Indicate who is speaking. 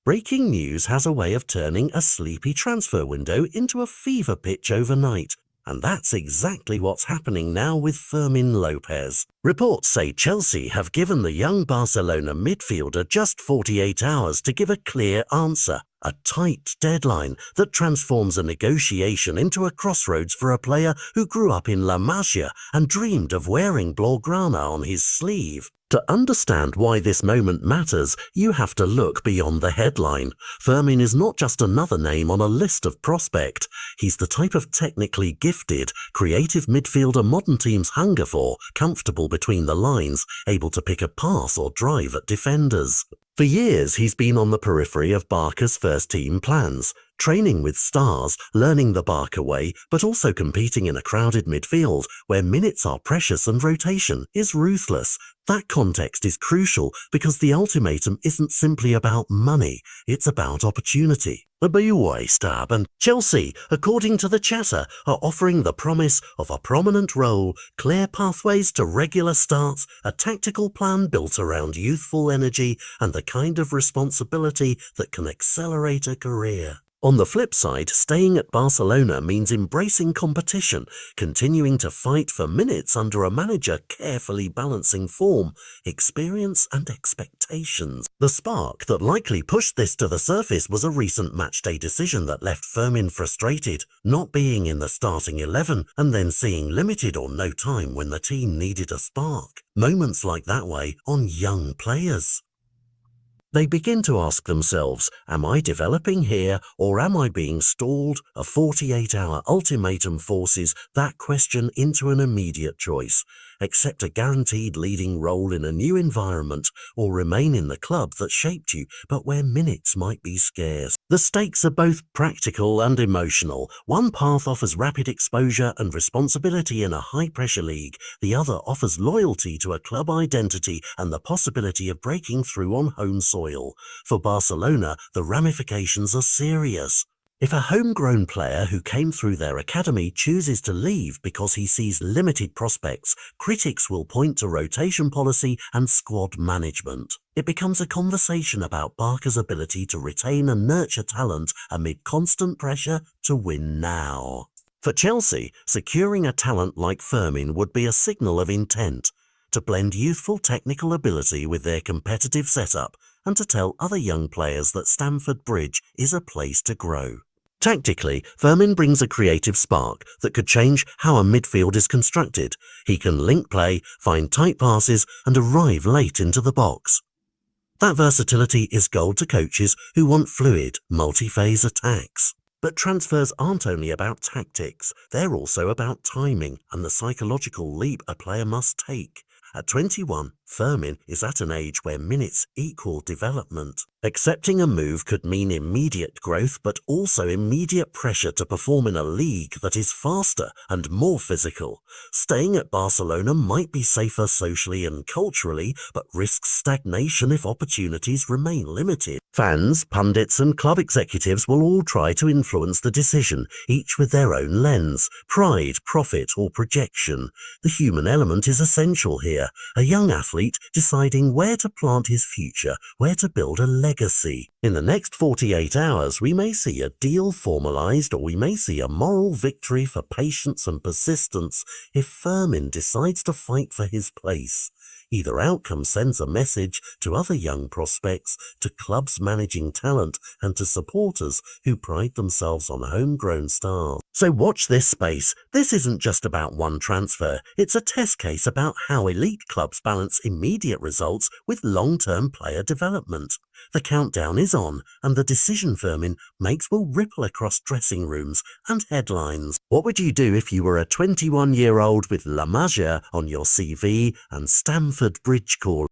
Speaker 1: Breaking news has a way of turning a sleepy transfer window into a fever pitch overnight. And that's exactly what's happening now with Fermin Lopez. Reports say Chelsea have given the young Barcelona midfielder just 48 hours to give a clear answer, a tight deadline that transforms a negotiation into a crossroads for a player who grew up in La Masia and dreamed of wearing Blaugrana on his sleeve. To understand why this moment matters, you have to look beyond the headline. Fermin is not just another name on a list of prospect. He's the type of technically gifted, creative midfielder modern teams hunger for, comfortable between the lines, able to pick a pass or drive at defenders. For years, he's been on the periphery of Barca's first-team plans, training with stars, learning the Barca way, but also competing in a crowded midfield where minutes are precious and rotation is ruthless. That context is crucial because the ultimatum isn't simply about money, it's about opportunity. The BUI stab and Chelsea, according to the chatter, are offering the promise of a prominent role, clear pathways to regular starts, a tactical plan built around youthful energy, and the kind of responsibility that can accelerate a career. On the flip side, staying at Barcelona means embracing competition, continuing to fight for minutes under a manager carefully balancing form, experience and expectations. The spark that likely pushed this to the surface was a recent matchday decision that left Fermin frustrated, not being in the starting 11 and then seeing limited or no time when the team needed a spark. Moments like that weigh on young players. They begin to ask themselves, am I developing here or am I being stalled? A 48-hour ultimatum forces that question into an immediate choice. Accept a guaranteed leading role in a new environment or remain in the club that shaped you but where minutes might be scarce. The stakes are both practical and emotional. One path offers rapid exposure and responsibility in a high-pressure league. The other offers loyalty to a club identity and the possibility of breaking through on home soil. For Barcelona, the ramifications are serious. If a homegrown player who came through their academy chooses to leave because he sees limited prospects, critics will point to rotation policy and squad management. It becomes a conversation about Barca's ability to retain and nurture talent amid constant pressure to win now. For Chelsea, securing a talent like Fermin would be a signal of intent, to blend youthful technical ability with their competitive setup and to tell other young players that Stamford Bridge is a place to grow. Tactically, Fermin brings a creative spark that could change how a midfield is constructed. He can link play, find tight passes and arrive late into the box. That versatility is gold to coaches who want fluid, multi-phase attacks. But transfers aren't only about tactics, they're also about timing and the psychological leap a player must take. At 21, Fermin is at an age where minutes equal development. Accepting a move could mean immediate growth but also immediate pressure to perform in a league that is faster and more physical. Staying at Barcelona might be safer socially and culturally but risks stagnation if opportunities remain limited. Fans, pundits and club executives will all try to influence the decision, each with their own lens, pride, profit or projection. The human element is essential here, a young athlete deciding where to plant his future, where to build a legacy. In the next 48 hours, we may see a deal formalized or we may see a moral victory for patience and persistence if Fermin decides to fight for his place. Either outcome sends a message to other young prospects, to clubs managing talent, and to supporters who pride themselves on homegrown stars. So watch this space. This isn't just about one transfer. It's a test case about how elite clubs balance immediate results with long-term player development. The countdown is on, and the decision Fermin makes will ripple across dressing rooms and headlines. What would you do if you were a 21-year-old with La Masia on your CV and Stamford Bridge call?